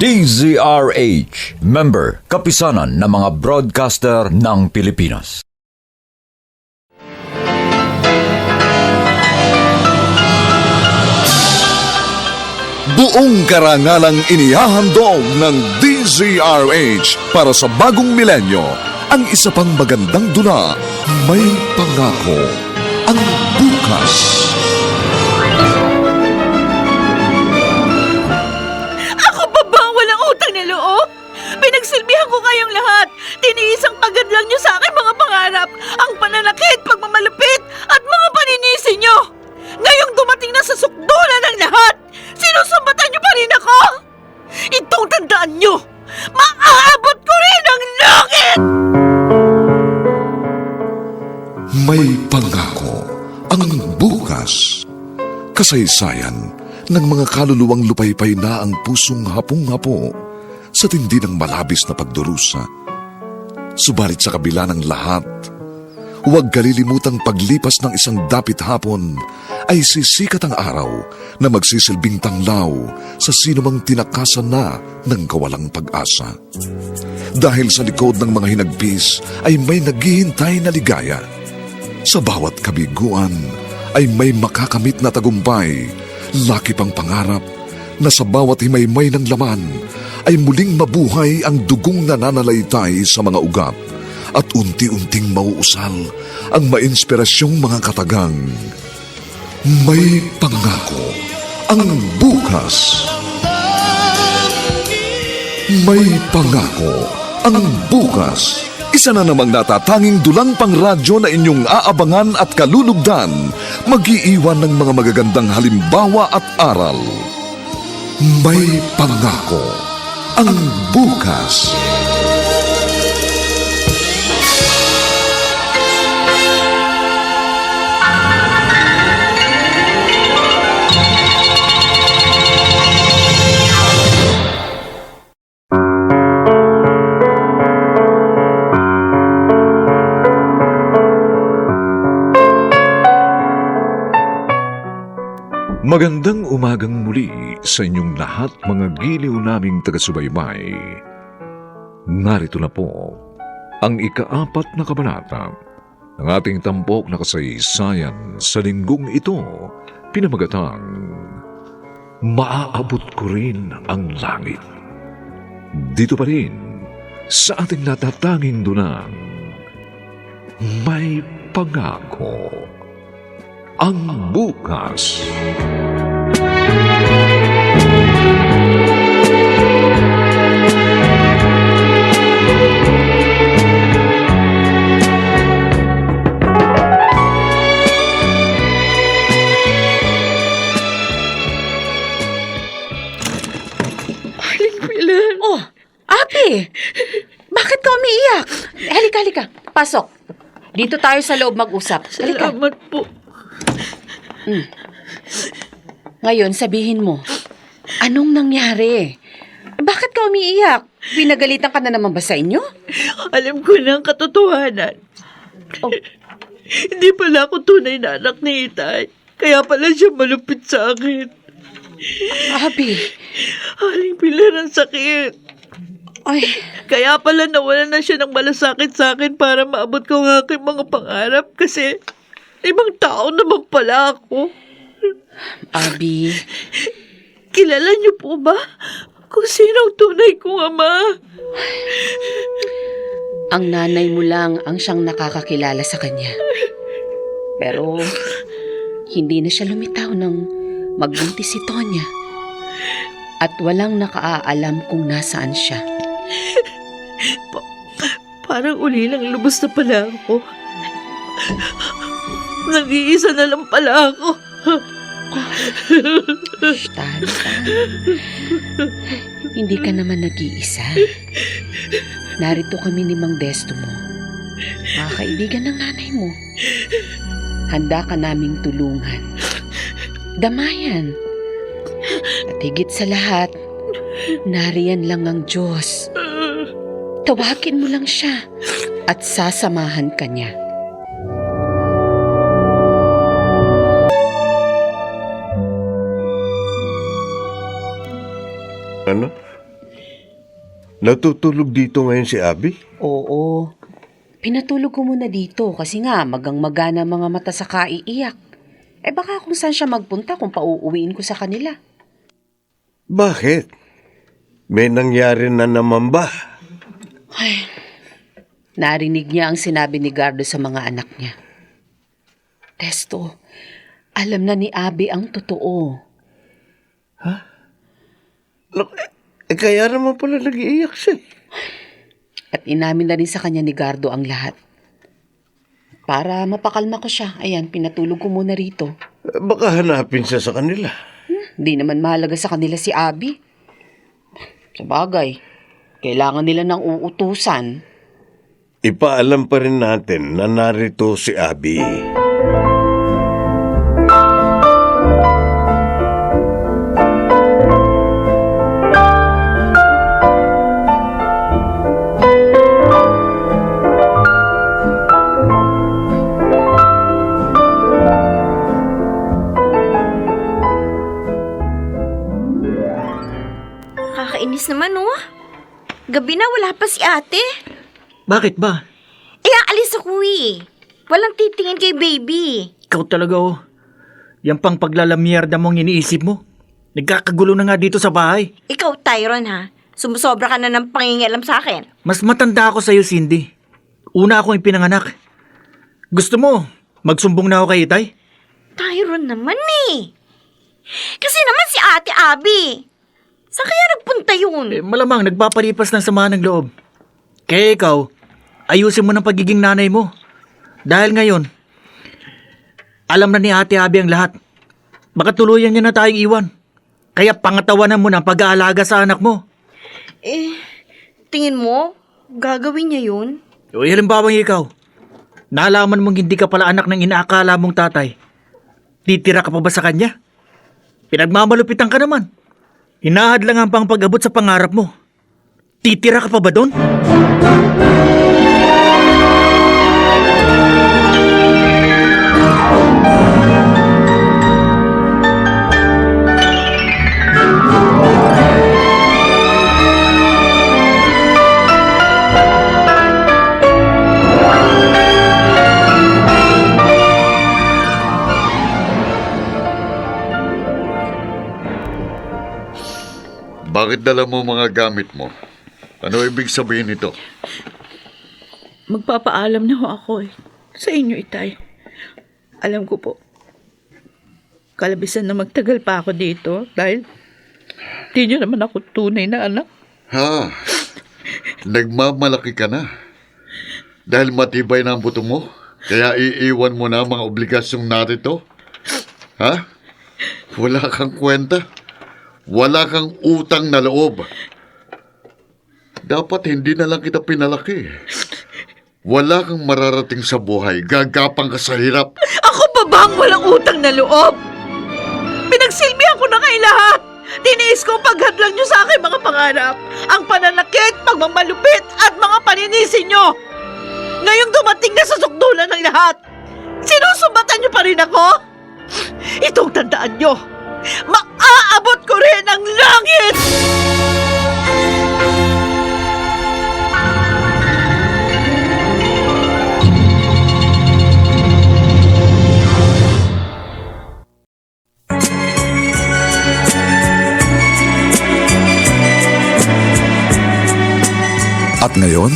DZRH, member, kapisanan ng mga broadcaster ng Pilipinas. Buong karangalang inihahandog ng DZRH para sa bagong milenyo, ang isa pang magandang dula, May Pangako, ang bukas. Ako pa ba ang walang utang na loob? Pinagsilbihan ko kayong lahat. Tiniis ang paggadlang niyo sa aking mga pangarap, ang pananakit, pagmamalupit, at mga paninisi niyo. Ngayong dumating na sa sukdulan ng lahat, sinusumbatan niyo pa rin ako? Itong tandaan niyo, maaabot ko rin ang langit! May Pangako, ang bukas. Kasaysayan ng mga kaluluwang lupaypay na ang pusong hapong-hapo sa tindi ng malabis na pagdurusa. Subalit sa kabila ng lahat, huwag kalilimutang paglipas ng isang dapit hapon ay sisikat ang araw na magsisilbing tanglaw sa sinumang tinakasan na ng kawalang pag-asa. Dahil sa likod ng mga hinagpis ay may naghihintay na ligaya. Sa bawat kabiguan ay may makakamit na tagumpay, laki pang pangarap na sa bawat himaymay ng laman ay muling mabuhay ang dugong nananalaytay sa mga ugat at unti-unting mauusal ang mainspirasyong mga katagang. May Pangako, ang bukas. May Pangako, ang bukas. Isa na namang natatanging dulang pangradyo na inyong aabangan at kalulugdan, mag-iiwan ng mga magagandang halimbawa at aral. May Pangako, ang bukas. Magandang umagang muli sa inyong lahat, mga giliw naming taga-subaybay. Narito na po ang ika-4 na kabanata ng ating tampok na kasaysayan sa linggong ito, pinamagatang Maaabot ko rin ang langit. Dito pa rin sa ating natatanging dunang May Pangako, ang bukas. Oh, ate! Bakit ka umiiyak? Halika. Pasok. Dito tayo sa loob mag-usap. Halika. Salamat po. Ngayon, sabihin mo, anong nangyari? Bakit ka umiiyak? Pinagalitan ka na naman ba sa inyo? Alam ko na ang katotohanan. Oh. Hindi pala ako tunay na anak ni Itay. Kaya pala siya malupit sa akin. Abi. Aling Pilar, ang sakit. Ay, Kaya pala nawala na siya ng malasakit sa akin para maabot ko ang aking mga pangarap kasi ibang tao naman pala ako. Abi. Kilala niyo po ba kung sino ang tunay kong ama? Ang nanay mo lang ang siyang nakakakilala sa kanya. Pero, hindi na siya lumitaw nang magbuntis si Tonya. At walang nakaalam kung nasaan siya. Parang uli lang lubos na pala ako. Nag-iisa na lang pala ako. Tahan. Hindi ka naman nag-iisa. Narito kami ni Mang Desto mo. Mga kaibigan ng nanay mo. Handa ka naming tulungan. Damayan. At higit sa lahat, nariyan lang ang Diyos. Tawagin mo lang siya at sasamahan ka niya. Ano? Natutulog dito ngayon si Abby? Oo. Pinatulog ko muna dito kasi nga magang-maga na mga mata sa kaiiyak. Eh baka kung saan siya magpunta kung pauuwiin ko sa kanila. Bakit? May nangyari na naman ba? Narinig niya ang sinabi ni Gardo sa mga anak niya. Testo, alam na ni Abby ang totoo. Kaya naman pala nag-iiyak siya. At inamin na rin sa kanya ni Gardo ang lahat. Para mapakalma ko siya, ayan, pinatulog ko muna rito. Baka hanapin siya sa kanila. Hindi naman mahalaga sa kanila si Abby. Sa bagay, kailangan nila ng uutusan. Ipaalam pa rin natin na narito si Abby. Kakainis naman, oh. Gabi na, wala pa si ate. Bakit ba? Alis ako eh. Walang titingin kay baby. Ikaw talaga oh. Yan pang paglalamierda mong iniisip mo. Nagkakagulo na nga dito sa bahay. Ikaw, Tyron, ha? Sumusobra ka na ng pangingialam sa akin. Mas matanda ako sa'yo, Cindy. Una akong ipinanganak. Gusto mo, magsumbong na ako kay Itay? Tyron naman eh. Kasi naman si ate Abby. Saan kaya nagpunta yun? Malamang nagpapalipas ng sama ng loob. Kaya ikaw, ayusin mo ng pagiging nanay mo. Dahil ngayon, alam na ni Ate Abby ang lahat. Baka tuluyan niya na tayong iwan. Kaya pangatawanan mo na pag-aalaga sa anak mo. Tingin mo, gagawin niya yun? O halimbawang ikaw, nalaman mong hindi ka pala anak ng inaakala mong tatay. Titira ka pa ba sa kanya? Pinagmamalupitan ka naman. Hinahadlangan pang pag-abot sa pangarap mo. Titira ka pa ba doon? Bakit dala mo mga gamit mo? Ano ibig sabihin nito? Magpapaalam na ho ako eh. Sa inyo, Itay. Alam ko po. Kalabisan na magtagal pa ako dito dahil di nyo naman ako tunay na anak. Ha? Nagmamalaki ka na? Dahil matibay na ang buto mo? Kaya iiwan mo na ang mga obligasyong narito? Ha? Wala kang kwenta? Wala kang utang na loob. Dapat hindi na lang kita pinalaki. Wala kang mararating sa buhay. Gagapang ka sa hirap. Ako pa ba ang walang utang na loob? Pinagsilbihan ko na kay lahat. Tiniis ko ang paghadlang nyo sa aking mga pangarap. Ang pananakit, pagmamalupit, at mga paninisi nyo. Ngayong dumating na sa sukdulan ng lahat, sinusumbatan nyo pa rin ako? Itong tandaan nyo, maaabot ko rin ang langit! At ngayon,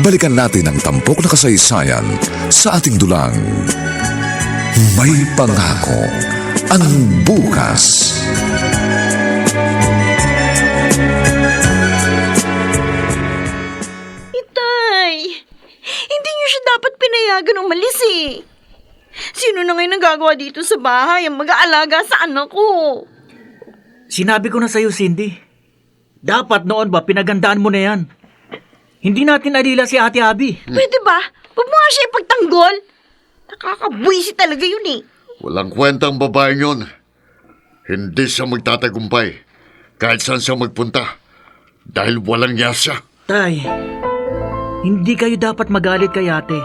balikan natin ang tampok na kasaysayan sa ating dulang. May pangako ang bukas. Itay, hindi niyo siya dapat pinayagan umalis eh. Sino na ngayon nagagawa dito sa bahay ang mag-aalaga sa anak ko? Sinabi ko na sa'yo, Cindy. Dapat noon ba pinagandaan mo na yan? Hindi natin alila si Ate Abby. Pwede ba? Huwag mo nga siya ipagtanggol. Nakakabuisi talaga yun eh. Walang kwentang babaeng yon. Hindi siya magtatagumpay kahit saan siya magpunta dahil walang niya siya. Tay, hindi kayo dapat magalit kay ate.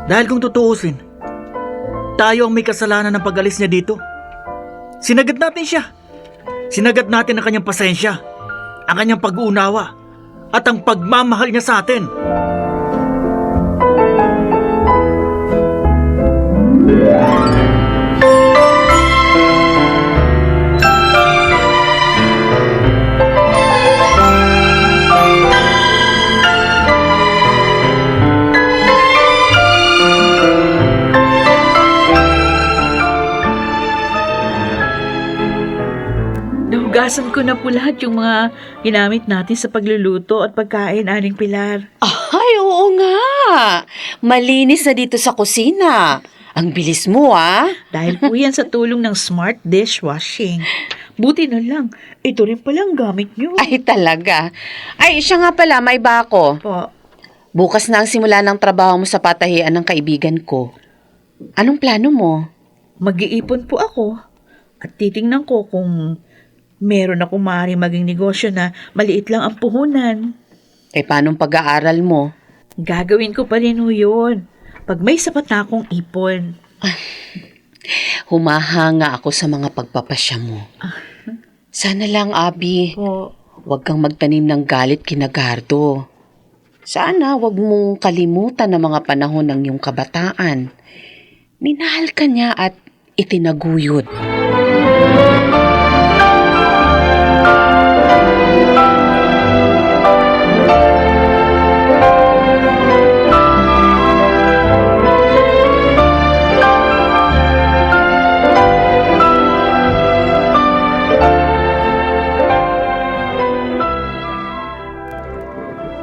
Dahil kung tutuusin, tayo ang may kasalanan ng pag-alis niya dito. Sinagad natin siya. Sinagad natin ang kanyang pasensya, ang kanyang pag-uunawa, at ang pagmamahal niya sa atin. Nahugasan ko na po lahat yung mga ginamit natin sa pagluluto at pagkain, Aling Pilar. Ay, oo nga. Malinis na dito sa kusina. Ang bilis mo, ah. Dahil po yan sa tulong ng smart dishwashing. Buti na lang, ito rin palang gamit nyo. Ay, talaga. Ay, siya nga pala, may iba ako. Po, Bukas na ang simula ng trabaho mo sa patahian ng kaibigan ko. Anong plano mo? mag-iipon po ako at titingnan ko kung meron akong maaaring maging negosyo na maliit lang ang puhunan. Eh, paanong pag-aaral mo? Gagawin ko pa rin ho yun pag may sapat na akong ipon. Humahanga ako sa mga pagpapasya mo. Sana lang, Abi, Po, huwag kang magtanim ng galit kina Gardo. Sana huwag mong kalimutan ang mga panahon ng iyong kabataan. Minahal ka niya at itinaguyod.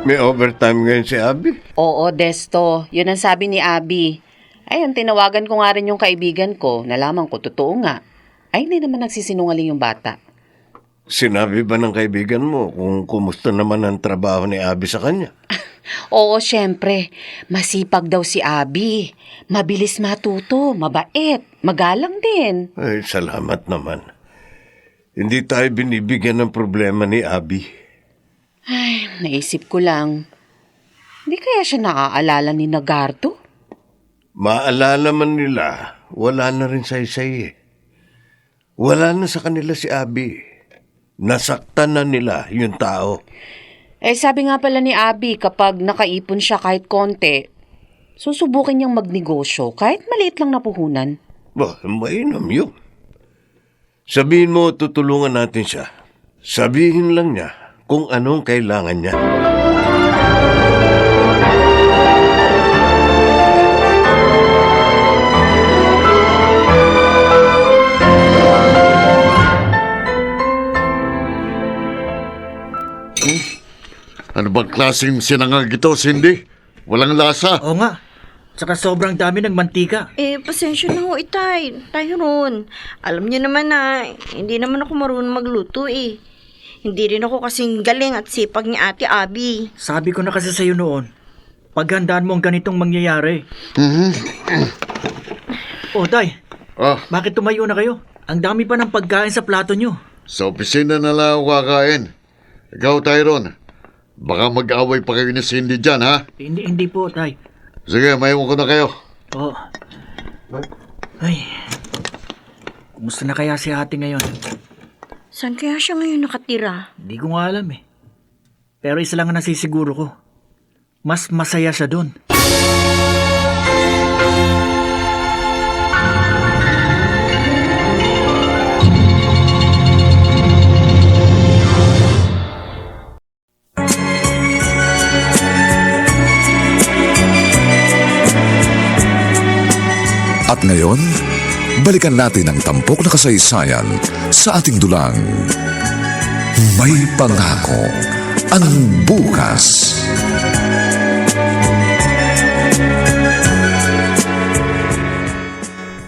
May overtime ngayon si Abby. Oo, Desto. Yun ang sabi ni Abi. Ayun, tinawagan ko nga rin yung kaibigan ko. Nalaman ko, totoo nga. Ay, hindi naman nagsisinungaling yung bata. Sinabi ba ng kaibigan mo kung kumusta naman ang trabaho ni Abby sa kanya? Oo, syempre. Masipag daw si Abi. Mabilis matuto, mabait, magalang din. Ay, salamat naman. Hindi tayo binibigyan ng problema ni Abby. Ay, naisip ko lang. Hindi kaya siya naaalala ni Nagardo? Maalala man nila, wala na rin say-say eh. Wala na sa kanila si Abby. Nasaktan na nila yung tao. Eh, sabi nga pala ni Abi, kapag nakaipon siya kahit konti, susubukin niyang magnegosyo kahit maliit lang na puhunan. Bah, mainam yun. Sabihin mo, tutulungan natin siya. Sabihin lang niya kung anong kailangan niya. Ano bang klaseng sinangag ito, Cindy? Walang lasa. Oo nga. Tsaka sobrang dami ng mantika. Pasensya na ho, itay. Tyron. Alam niyo naman na, hindi naman ako marunong magluto eh. Hindi rin ako kasing galing at sipag ni Ate Abby. Sabi ko na kasi sa'yo noon, paghandaan mo ang ganitong mangyayari. O, Tay, Ah, bakit tumayo na kayo? Ang dami pa ng pagkain sa plato nyo. sa opisina na lang ako kakain. Ikaw, Tyron. Baka mag-away pa kayo ni Cindy dyan, ha? Hindi po, Tay. Sige, maiwan ko na kayo. Oo. Ay, kumusta na kaya si ate ngayon? Saan kaya siya ngayon nakatira? Hindi ko nga alam eh. Pero isa lang ang nasisiguro ko. Mas masaya siya doon. At ngayon, balikan natin ang tampok na kasaysayan sa ating dulang. May pangako ang bukas.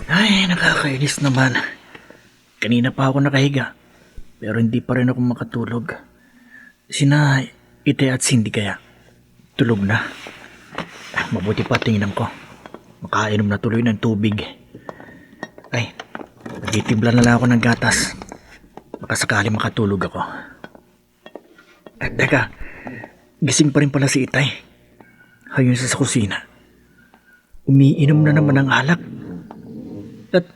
Ay, nakakainis naman. Kanina pa ako nakahiga. Pero hindi pa rin ako makatulog. Sina Ite at Cindy kaya. Tulog na. Mabuti pa tingnan ko. Makainom na tuloy ng tubig. Ay, nagtitimpla na lang ako ng gatas. Baka sakali makatulog ako. At teka, gising pa rin pala si Itay. Hayun siya sa kusina. Umiinom na naman ng alak. At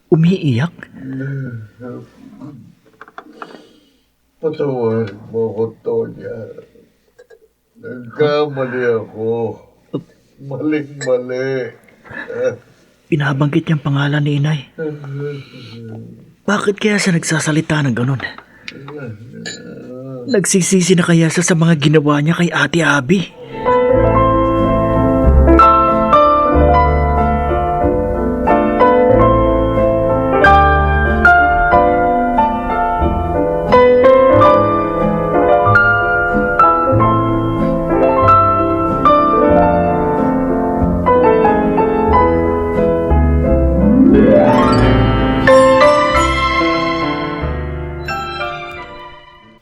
umiiyak. Patawarin mo ko, Tonya. Nagkamali ako. Maling-mali. Binabanggit niyang pangalan ni inay. Bakit kaya siya nagsasalita ng ganun? Nagsisisi na kaya siya sa mga ginawa niya kay Ate Abby?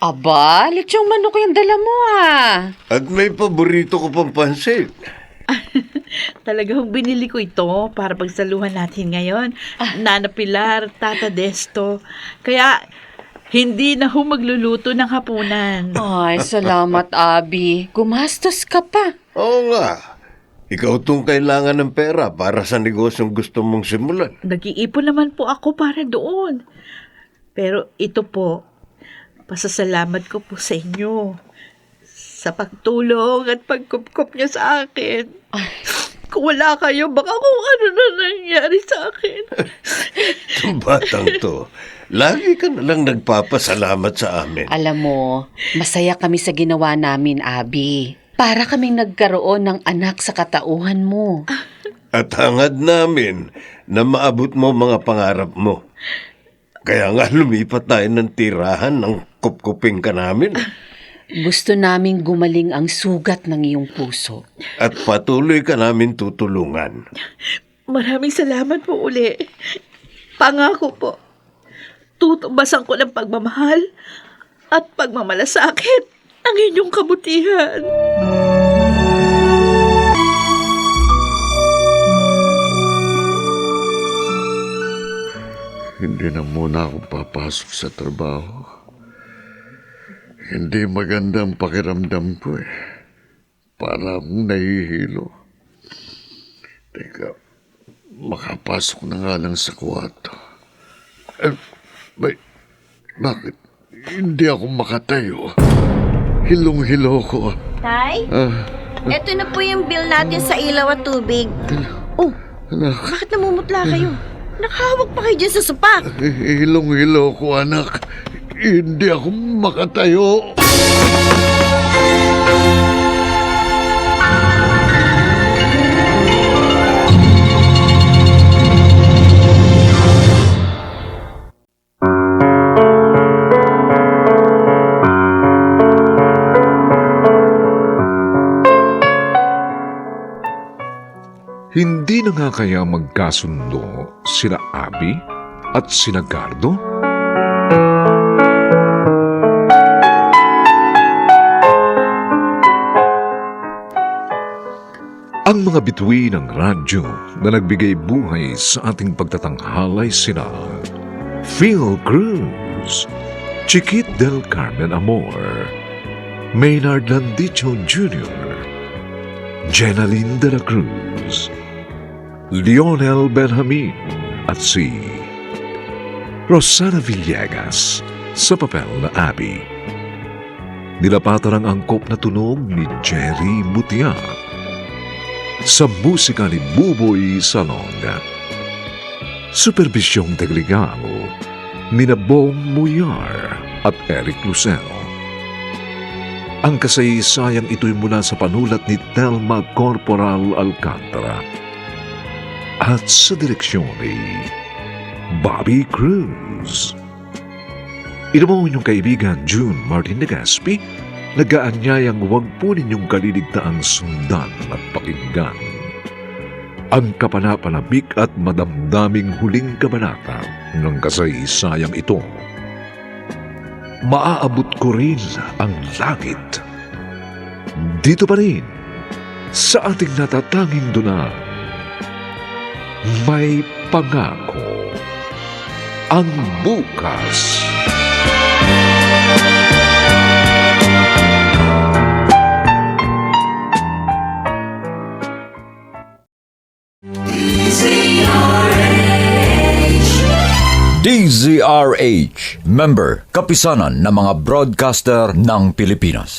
Aba, lechong manok yung dala mo At may paborito ko pang pansit. Talagang binili ko ito para pagsaluhan natin ngayon. Nana Pilar, Tata Desto. Kaya hindi na ho magluluto ng hapunan. Ay, salamat, Abi. Gumastos ka pa. Oo nga. Ikaw tong kailangan ng pera para sa negosyong gusto mong simulan. Nag-iipon naman po ako para doon. Pero ito po, pasasalamat ko po sa inyo. Sa pagtulong at pagkupkup niyo sa akin. Kung wala kayo, baka kung ano na nangyari sa akin. Itong batang to, lagi ka na lang nagpapasalamat sa amin. Alam mo, masaya kami sa ginawa namin, Abi. Para kaming nagkaroon ng anak sa katauhan mo. At hangad namin na maabot mo mga pangarap mo. Kaya nga lumipat tayo ng tirahan ng kupkuping ka namin. Gusto naming gumaling ang sugat ng iyong puso. At patuloy ka namin tutulungan. Maraming salamat po uli. Pangako po, tutubasan ko ng pagmamahal at pagmamalasakit ang inyong kabutihan. Hindi na muna ako papasok sa trabaho. Hindi maganda ang pakiramdam ko eh. Para akong nahihilo. Teka, makapasok na nga lang sa kwarto. Bakit? Hindi ako makatayo. Hilong-hilo ko. Tay, eto na po yung bill natin sa ilaw at tubig. Oh, Anak, bakit namumutla kayo? Nakahawak pa kayo dyan sa sopa. hilong-hilo ko, anak. Hindi ako makatayo. Hindi na nga kaya magkasundo sina Abby at sina Gardo? Ang mga bituin ng radyo na nagbigay buhay sa ating pagtatanghalay sina Phil Cruz, Chiquit del Carmen Amor, Maynard Landicho Jr., Jenaline de la Cruz, Lionel Benjamin at si Rosana Villegas sa papel na Abby. Nilapatan ang angkop na tunog ni Jerry Mutia. Sa musika ni Buboy Salonga. Superbisyong teknikal ni Bong Muyar at Eric Lucero. Ang kasaysayang ito'y mula sa panulat ni Telma Corporal Alcantara at sa direksyon ni Bobby Cruz. Ito mo inyong kaibigan June Martin de Gaspi, nag-aanyayang huwag po ninyong kaliligtaang sundan at pakinggan ang kapanapanabik at madamdaming huling kabanata ng kasaysayang ito. Maaabot ko rin ang langit. Dito pa rin, sa ating natatanging dunang, may pangako ang bukas. DZRH, member, kapisanan ng mga broadcaster ng Pilipinas.